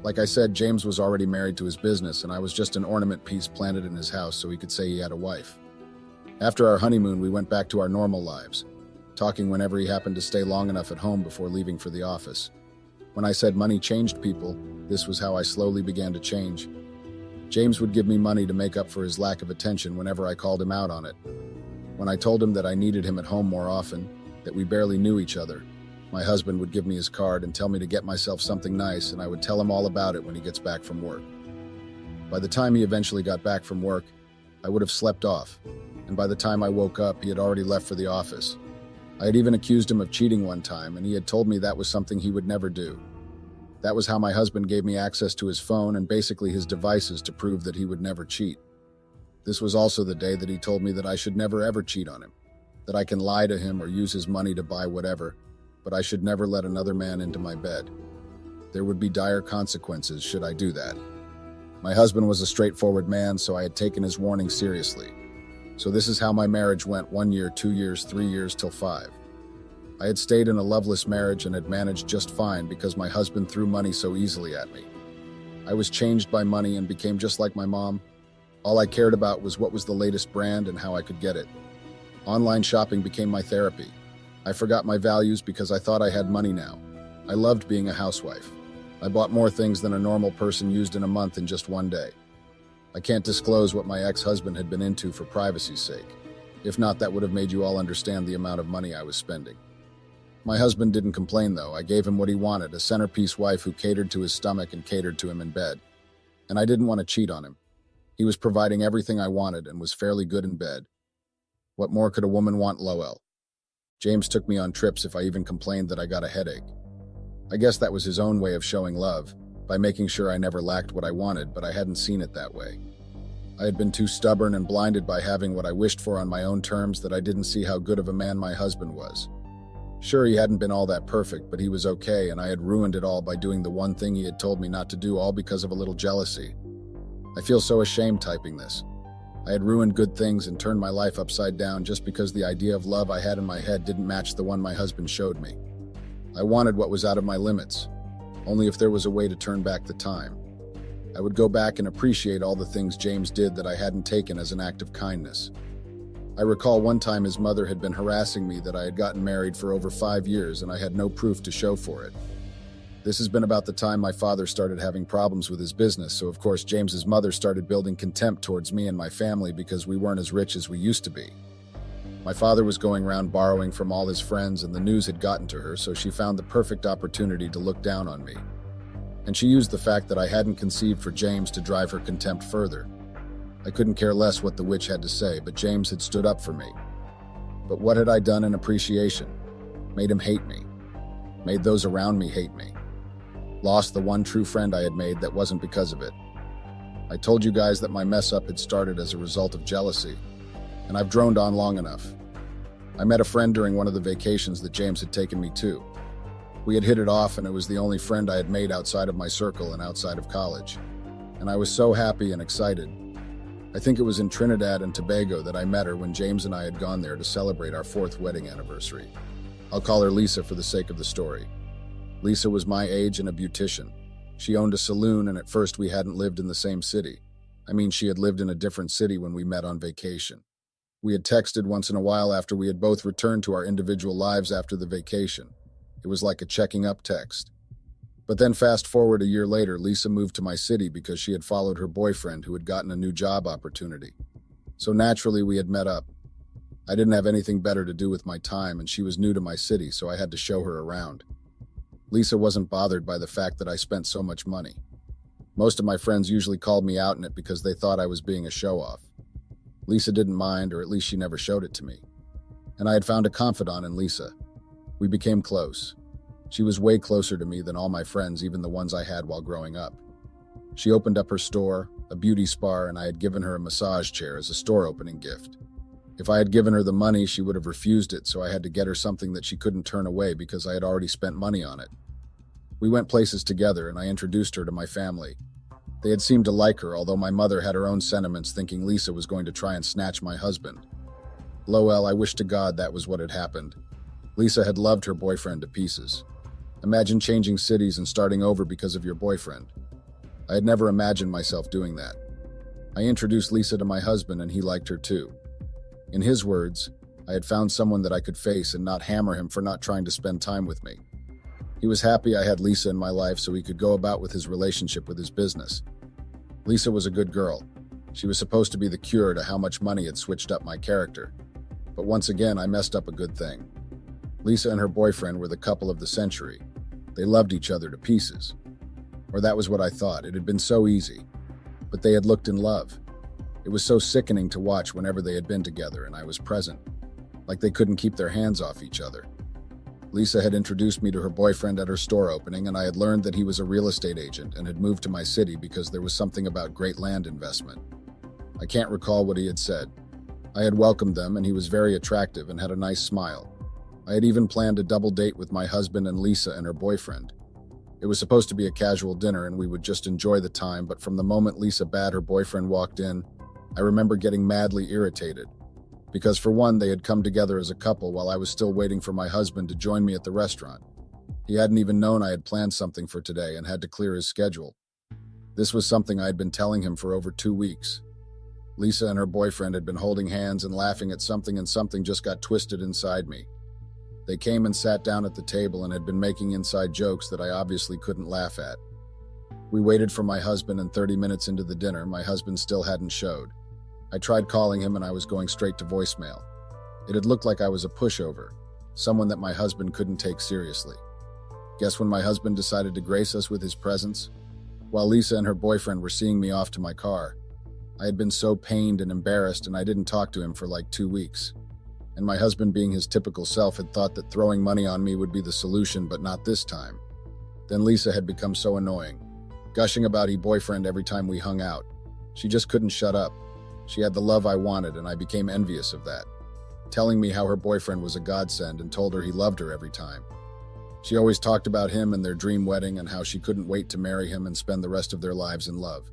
Speaker 1: Like I said, James was already married to his business, and I was just an ornament piece planted in his house so he could say he had a wife. After our honeymoon, we went back to our normal lives, talking whenever he happened to stay long enough at home before leaving for the office. When I said money changed people, this was how I slowly began to change. James would give me money to make up for his lack of attention whenever I called him out on it. When I told him that I needed him at home more often, that we barely knew each other, my husband would give me his card and tell me to get myself something nice, and I would tell him all about it when he gets back from work. By the time he eventually got back from work, I would have slept off, and by the time I woke up, he had already left for the office. I had even accused him of cheating one time, and he had told me that was something he would never do. That was how my husband gave me access to his phone and basically his devices to prove that he would never cheat. This was also the day that he told me that I should never ever cheat on him, that I can lie to him or use his money to buy whatever, but I should never let another man into my bed. There would be dire consequences should I do that. My husband was a straightforward man, so I had taken his warning seriously. So this is how my marriage went: 1 year, 2 years, 3 years, till 5. I had stayed in a loveless marriage and had managed just fine because my husband threw money so easily at me. I was changed by money and became just like my mom. All I cared about was what was the latest brand and how I could get it. Online shopping became my therapy. I forgot my values because I thought I had money now. I loved being a housewife. I bought more things than a normal person used in a month in just 1 day. I can't disclose what my ex-husband had been into for privacy's sake. If not, that would have made you all understand the amount of money I was spending. My husband didn't complain, though. I gave him what he wanted, a centerpiece wife who catered to his stomach and catered to him in bed. And I didn't want to cheat on him. He was providing everything I wanted and was fairly good in bed. What more could a woman want, Lowell? James took me on trips if I even complained that I got a headache. I guess that was his own way of showing love, by making sure I never lacked what I wanted, but I hadn't seen it that way. I had been too stubborn and blinded by having what I wished for on my own terms that I didn't see how good of a man my husband was. Sure, he hadn't been all that perfect, but he was okay, and I had ruined it all by doing the one thing he had told me not to do, all because of a little jealousy. I feel so ashamed typing this. I had ruined good things and turned my life upside down just because the idea of love I had in my head didn't match the one my husband showed me. I wanted what was out of my limits, only if there was a way to turn back the time. I would go back and appreciate all the things James did that I hadn't taken as an act of kindness. I recall one time his mother had been harassing me that I had gotten married for over 5 years and I had no proof to show for it. This has been about the time my father started having problems with his business, so of course James's mother started building contempt towards me and my family because we weren't as rich as we used to be. My father was going around borrowing from all his friends and the news had gotten to her, so she found the perfect opportunity to look down on me. And she used the fact that I hadn't conceived for James to drive her contempt further. I couldn't care less what the witch had to say, but James had stood up for me. But what had I done in appreciation? Made him hate me. Made those around me hate me. Lost the one true friend I had made that wasn't because of it. I told you guys that my mess up had started as a result of jealousy, and I've droned on long enough. I met a friend during one of the vacations that James had taken me to. We had hit it off, and it was the only friend I had made outside of my circle and outside of college. And I was so happy and excited. I think it was in Trinidad and Tobago that I met her when James and I had gone there to celebrate our 4th wedding anniversary. I'll call her Lisa for the sake of the story. Lisa was my age and a beautician. She owned a saloon, and at first we hadn't lived in the same city. I mean, she had lived in a different city when we met on vacation. We had texted once in a while after we had both returned to our individual lives after the vacation. It was like a checking up text. But then fast forward a year later, Lisa moved to my city because she had followed her boyfriend who had gotten a new job opportunity. So naturally we had met up. I didn't have anything better to do with my time and she was new to my city, so I had to show her around. Lisa wasn't bothered by the fact that I spent so much money. Most of my friends usually called me out in it because they thought I was being a show-off. Lisa didn't mind, or at least she never showed it to me. And I had found a confidant in Lisa. We became close. She was way closer to me than all my friends, even the ones I had while growing up. She opened up her store, a beauty spa, and I had given her a massage chair as a store opening gift. If I had given her the money, she would have refused it, so I had to get her something that she couldn't turn away because I had already spent money on it. We went places together, and I introduced her to my family. They had seemed to like her, although my mother had her own sentiments, thinking Lisa was going to try and snatch my husband. Lowell, I wish to God that was what had happened. Lisa had loved her boyfriend to pieces. Imagine changing cities and starting over because of your boyfriend. I had never imagined myself doing that. I introduced Lisa to my husband and he liked her too. In his words, I had found someone that I could face and not hammer him for not trying to spend time with me. He was happy I had Lisa in my life so he could go about with his relationship with his business. Lisa was a good girl. She was supposed to be the cure to how much money had switched up my character. But once again, I messed up a good thing. Lisa and her boyfriend were the couple of the century. They loved each other to pieces. Or that was what I thought. It had been so easy. But they had looked in love. It was so sickening to watch whenever they had been together and I was present, like they couldn't keep their hands off each other. Lisa had introduced me to her boyfriend at her store opening, and I had learned that he was a real estate agent and had moved to my city because there was something about great land investment. I can't recall what he had said. I had welcomed them, and he was very attractive and had a nice smile. I had even planned a double date with my husband and Lisa and her boyfriend. It was supposed to be a casual dinner and we would just enjoy the time, but from the moment Lisa bade her boyfriend walked in, I remember getting madly irritated. Because for one, they had come together as a couple while I was still waiting for my husband to join me at the restaurant. He hadn't even known I had planned something for today and had to clear his schedule. This was something I had been telling him for over 2 weeks. Lisa and her boyfriend had been holding hands and laughing at something, and something just got twisted inside me. They came and sat down at the table and had been making inside jokes that I obviously couldn't laugh at. We waited for my husband, and 30 minutes into the dinner, my husband still hadn't showed. I tried calling him and I was going straight to voicemail. It had looked like I was a pushover, someone that my husband couldn't take seriously. Guess when my husband decided to grace us with his presence? While Lisa and her boyfriend were seeing me off to my car. I had been so pained and embarrassed, and I didn't talk to him for like 2 weeks. And my husband, being his typical self, had thought that throwing money on me would be the solution, but not this time. Then Lisa had become so annoying, gushing about her boyfriend every time we hung out. She just couldn't shut up. She had the love I wanted, and I became envious of that, telling me how her boyfriend was a godsend and told her he loved her every time. She always talked about him and their dream wedding and how she couldn't wait to marry him and spend the rest of their lives in love.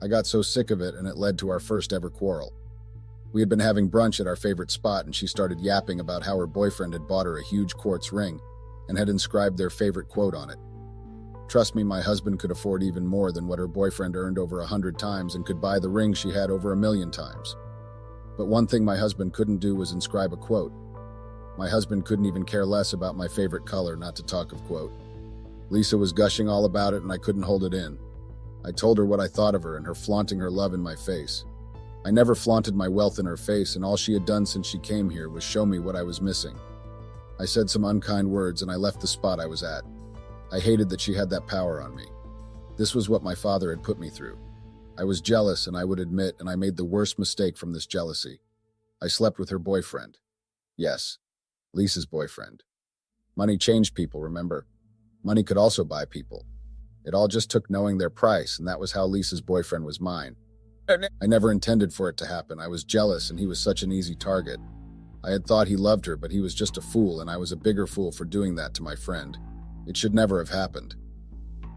Speaker 1: I got so sick of it, and it led to our first ever quarrel. We had been having brunch at our favorite spot, and she started yapping about how her boyfriend had bought her a huge quartz ring and had inscribed their favorite quote on it. Trust me, my husband could afford even more than what her boyfriend earned over 100 times and could buy the ring she had over 1,000,000 times. But one thing my husband couldn't do was inscribe a quote. My husband couldn't even care less about my favorite color, not to talk of quote. Lisa was gushing all about it, and I couldn't hold it in. I told her what I thought of her and her flaunting her love in my face. I never flaunted my wealth in her face, and all she had done since she came here was show me what I was missing. I said some unkind words, and I left the spot I was at. I hated that she had that power on me. This was what my father had put me through. I was jealous, and I would admit, and I made the worst mistake from this jealousy. I slept with her boyfriend. Yes, Lisa's boyfriend. Money changed people, remember? Money could also buy people. It all just took knowing their price, and that was how Lisa's boyfriend was mine. I never intended for it to happen. I was jealous, and he was such an easy target. I had thought he loved her, but he was just a fool, and I was a bigger fool for doing that to my friend. It should never have happened.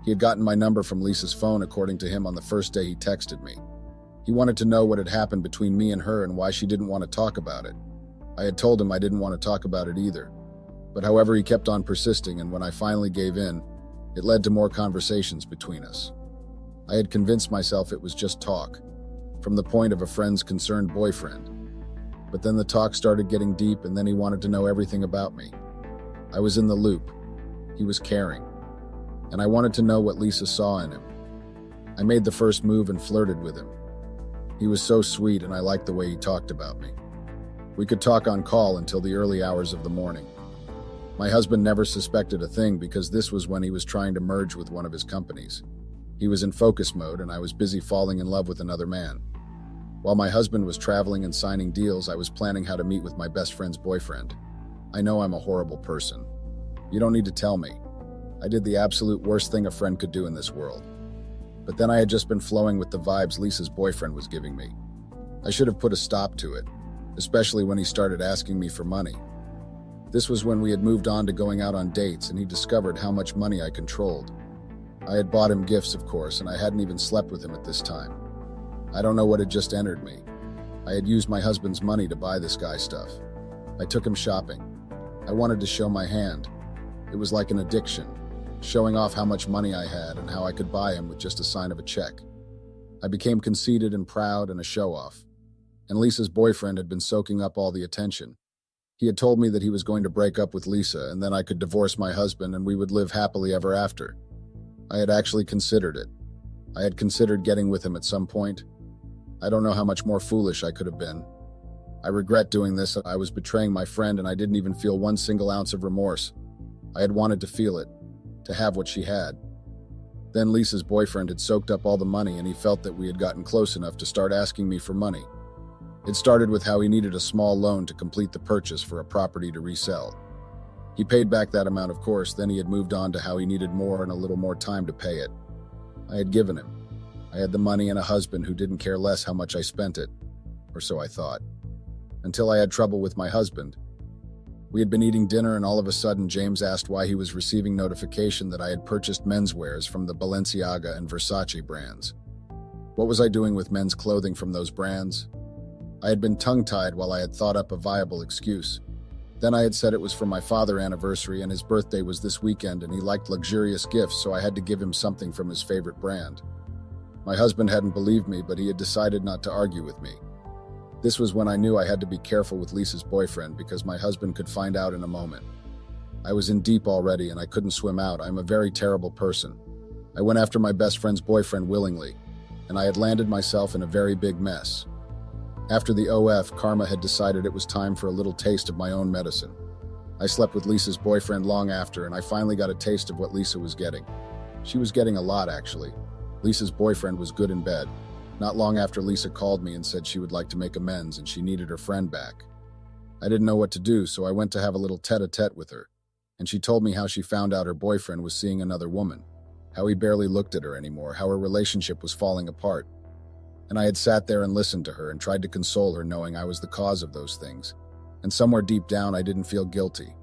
Speaker 1: He had gotten my number from Lisa's phone, according to him, on the first day he texted me. He wanted to know what had happened between me and her and why she didn't want to talk about it. I had told him I didn't want to talk about it either. But however, he kept on persisting, and when I finally gave in, it led to more conversations between us. I had convinced myself it was just talk, from the point of a friend's concerned boyfriend. But then the talk started getting deep, and then he wanted to know everything about me. I was in the loop. He was caring. And I wanted to know what Lisa saw in him. I made the first move and flirted with him. He was so sweet, and I liked the way he talked about me. We could talk on call until the early hours of the morning. My husband never suspected a thing because this was when he was trying to merge with one of his companies. He was in focus mode, and I was busy falling in love with another man. While my husband was traveling and signing deals, I was planning how to meet with my best friend's boyfriend. I know I'm a horrible person. You don't need to tell me. I did the absolute worst thing a friend could do in this world. But then I had just been flowing with the vibes Lisa's boyfriend was giving me. I should have put a stop to it, especially when he started asking me for money. This was when we had moved on to going out on dates, and he discovered how much money I controlled. I had bought him gifts, of course, and I hadn't even slept with him at this time. I don't know what had just entered me. I had used my husband's money to buy this guy stuff. I took him shopping. I wanted to show my hand. It was like an addiction, showing off how much money I had and how I could buy him with just a sign of a check. I became conceited and proud and a show-off. And Lisa's boyfriend had been soaking up all the attention. He had told me that he was going to break up with Lisa, and then I could divorce my husband and we would live happily ever after. I had actually considered it. I had considered getting with him at some point. I don't know how much more foolish I could have been. I regret doing this. I was betraying my friend, and I didn't even feel one single ounce of remorse. I had wanted to feel it, to have what she had. Then Lisa's boyfriend had soaked up all the money and he felt that we had gotten close enough to start asking me for money. It started with how he needed a small loan to complete the purchase for a property to resell. He paid back that amount, of course, then he had moved on to how he needed more and a little more time to pay it. I had given him. I had the money and a husband who didn't care less how much I spent it, or so I thought. Until I had trouble with my husband. We had been eating dinner and all of a sudden James asked why he was receiving notification that I had purchased menswears from the Balenciaga and Versace brands. What was I doing with men's clothing from those brands? I had been tongue-tied while I had thought up a viable excuse. Then I had said it was for my father's anniversary and his birthday was this weekend and he liked luxurious gifts, so I had to give him something from his favorite brand. My husband hadn't believed me, but he had decided not to argue with me. This was when I knew I had to be careful with Lisa's boyfriend because my husband could find out in a moment. I was in deep already and I couldn't swim out. I'm a very terrible person. I went after my best friend's boyfriend willingly, and I had landed myself in a very big mess. After the OF, karma had decided it was time for a little taste of my own medicine. I slept with Lisa's boyfriend long after, and I finally got a taste of what Lisa was getting. She was getting a lot, actually. Lisa's boyfriend was good in bed. Not long after, Lisa called me and said she would like to make amends and she needed her friend back. I didn't know what to do, so I went to have a little tete-a-tete with her, and she told me how she found out her boyfriend was seeing another woman, how he barely looked at her anymore, how her relationship was falling apart. And I had sat there and listened to her and tried to console her, knowing I was the cause of those things. And somewhere deep down, I didn't feel guilty.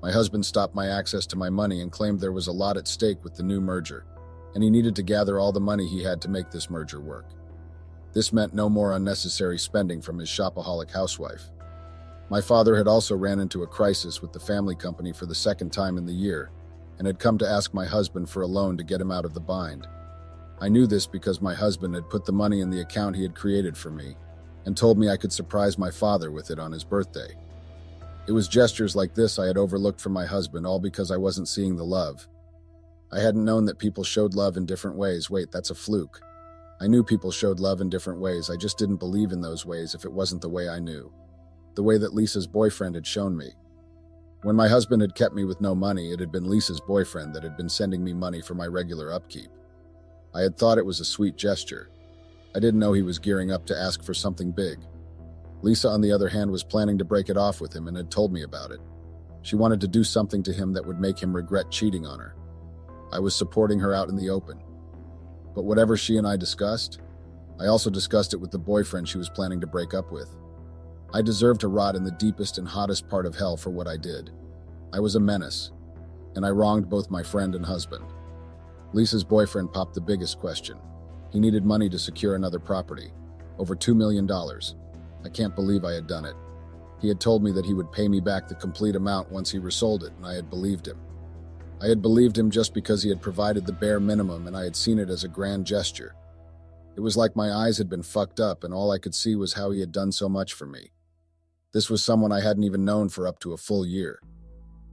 Speaker 1: My husband stopped my access to my money and claimed there was a lot at stake with the new merger, and he needed to gather all the money he had to make this merger work. This meant no more unnecessary spending from his shopaholic housewife. My father had also ran into a crisis with the family company for the second time in the year, and had come to ask my husband for a loan to get him out of the bind. I knew this because my husband had put the money in the account he had created for me and told me I could surprise my father with it on his birthday. It was gestures like this I had overlooked from my husband, all because I wasn't seeing the love. I hadn't known that people showed love in different ways. Wait, that's a fluke. I knew people showed love in different ways. I just didn't believe in those ways if it wasn't the way I knew. The way that Lisa's boyfriend had shown me. When my husband had kept me with no money, it had been Lisa's boyfriend that had been sending me money for my regular upkeep. I had thought it was a sweet gesture. I didn't know he was gearing up to ask for something big. Lisa, on the other hand, was planning to break it off with him and had told me about it. She wanted to do something to him that would make him regret cheating on her. I was supporting her out in the open. But whatever she and I discussed, I also discussed it with the boyfriend she was planning to break up with. I deserved to rot in the deepest and hottest part of hell for what I did. I was a menace, and I wronged both my friend and husband. Lisa's boyfriend popped the biggest question. He needed money to secure another property, over $2 million. I can't believe I had done it. He had told me that he would pay me back the complete amount once he resold it, and I had believed him. I had believed him just because he had provided the bare minimum, and I had seen it as a grand gesture. It was like my eyes had been fucked up, and all I could see was how he had done so much for me. This was someone I hadn't even known for up to a full year.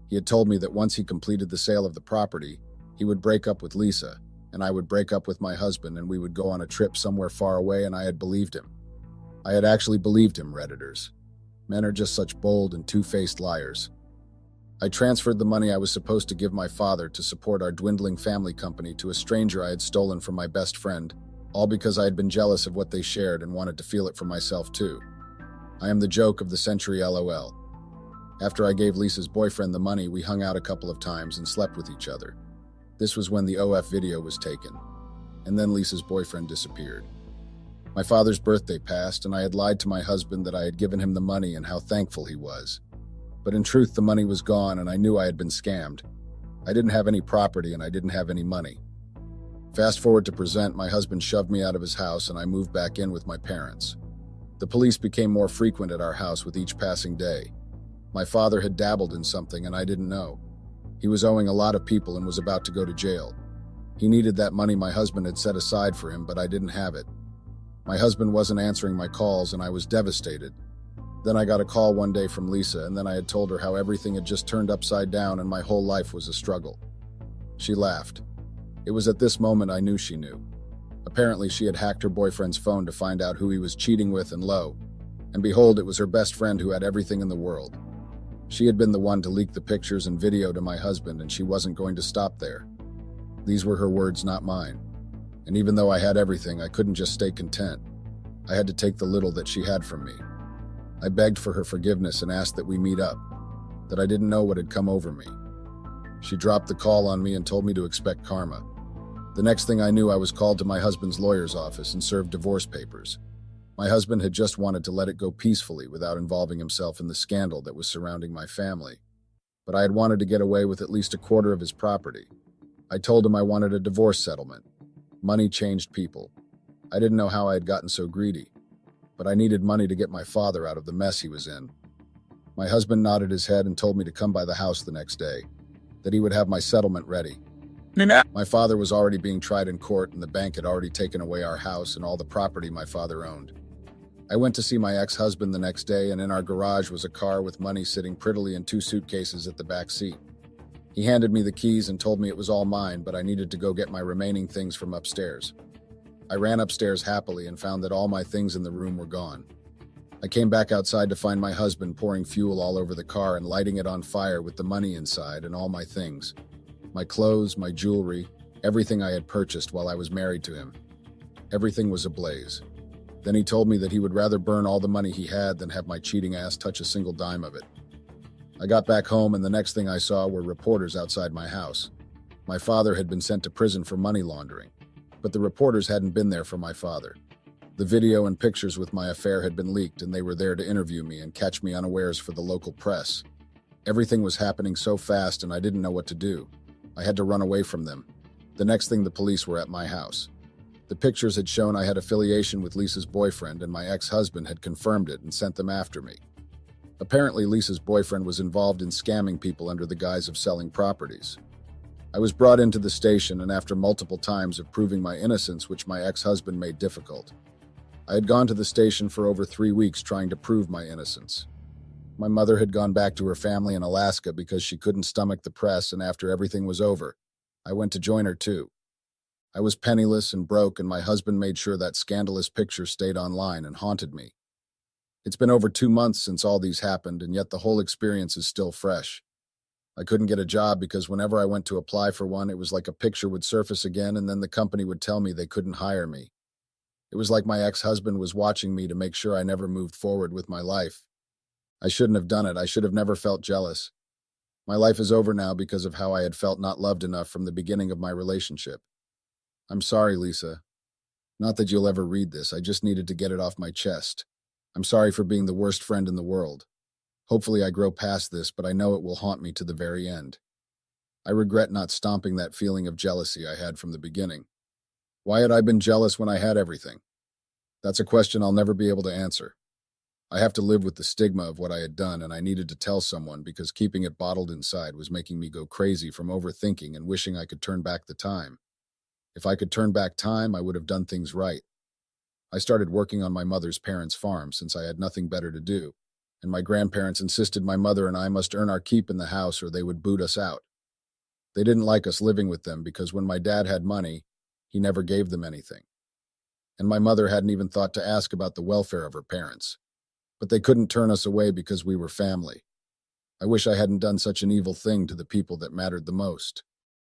Speaker 1: He had told me that once he completed the sale of the property, he would break up with Lisa, and I would break up with my husband, and we would go on a trip somewhere far away, and I had believed him. I had actually believed him, Redditors. Men are just such bold and two-faced liars. I transferred the money I was supposed to give my father to support our dwindling family company to a stranger I had stolen from my best friend, all because I had been jealous of what they shared and wanted to feel it for myself too. I am the joke of the century, LOL. After I gave Lisa's boyfriend the money, we hung out a couple of times and slept with each other. This was when the OF video was taken, and then Lisa's boyfriend disappeared. My father's birthday passed, and I had lied to my husband that I had given him the money and how thankful he was. But in truth, the money was gone, and I knew I had been scammed. I didn't have any property, and I didn't have any money. Fast forward to present, my husband shoved me out of his house, and I moved back in with my parents. The police became more frequent at our house with each passing day. My father had dabbled in something, and I didn't know. He was owing a lot of people and was about to go to jail. He needed that money my husband had set aside for him, but I didn't have it. My husband wasn't answering my calls, and I was devastated. Then I got a call one day from Lisa, and then I had told her how everything had just turned upside down and my whole life was a struggle. She laughed. It was at this moment I knew she knew. Apparently, she had hacked her boyfriend's phone to find out who he was cheating with and low. And behold, it was her best friend who had everything in the world. She had been the one to leak the pictures and video to my husband, and she wasn't going to stop there. These were her words, not mine. And even though I had everything, I couldn't just stay content. I had to take the little that she had from me. I begged for her forgiveness and asked that we meet up, that I didn't know what had come over me. She dropped the call on me and told me to expect karma. The next thing I knew, I was called to my husband's lawyer's office and served divorce papers. My husband had just wanted to let it go peacefully without involving himself in the scandal that was surrounding my family. But I had wanted to get away with at least a quarter of his property. I told him I wanted a divorce settlement. Money changed people. I didn't know how I had gotten so greedy, but I needed money to get my father out of the mess he was in. My husband nodded his head and told me to come by the house the next day, that he would have my settlement ready. My father was already being tried in court, and the bank had already taken away our house and all the property my father owned. I went to see my ex-husband the next day, and in our garage was a car with money sitting prettily in 2 suitcases at the back seat. He handed me the keys and told me it was all mine, but I needed to go get my remaining things from upstairs. I ran upstairs happily and found that all my things in the room were gone. I came back outside to find my husband pouring fuel all over the car and lighting it on fire with the money inside and all my things. My clothes, my jewelry, everything I had purchased while I was married to him. Everything was ablaze. Then he told me that he would rather burn all the money he had than have my cheating ass touch a single dime of it. I got back home, and the next thing I saw were reporters outside my house. My father had been sent to prison for money laundering, but the reporters hadn't been there for my father. The video and pictures with my affair had been leaked, and they were there to interview me and catch me unawares for the local press. Everything was happening so fast, and I didn't know what to do. I had to run away from them. The next thing, the police were at my house. The pictures had shown I had affiliation with Lisa's boyfriend, and my ex-husband had confirmed it and sent them after me. Apparently, Lisa's boyfriend was involved in scamming people under the guise of selling properties. I was brought into the station, and after multiple times of proving my innocence, which my ex-husband made difficult, I had gone to the station for over 3 weeks trying to prove my innocence. My mother had gone back to her family in Alaska because she couldn't stomach the press, and after everything was over, I went to join her too. I was penniless and broke, and my husband made sure that scandalous picture stayed online and haunted me. It's been over 2 months since all these happened, and yet the whole experience is still fresh. I couldn't get a job because whenever I went to apply for one, it was like a picture would surface again, and then the company would tell me they couldn't hire me. It was like my ex-husband was watching me to make sure I never moved forward with my life. I shouldn't have done it. I should have never felt jealous. My life is over now because of how I had felt not loved enough from the beginning of my relationship. I'm sorry, Lisa. Not that you'll ever read this. I just needed to get it off my chest. I'm sorry for being the worst friend in the world. Hopefully I grow past this, but I know it will haunt me to the very end. I regret not stomping that feeling of jealousy I had from the beginning. Why had I been jealous when I had everything? That's a question I'll never be able to answer. I have to live with the stigma of what I had done, and I needed to tell someone because keeping it bottled inside was making me go crazy from overthinking and wishing I could turn back the time. If I could turn back time, I would have done things right. I started working on my mother's parents' farm since I had nothing better to do, and my grandparents insisted my mother and I must earn our keep in the house or they would boot us out. They didn't like us living with them because when my dad had money, he never gave them anything. And my mother hadn't even thought to ask about the welfare of her parents. But they couldn't turn us away because we were family. I wish I hadn't done such an evil thing to the people that mattered the most.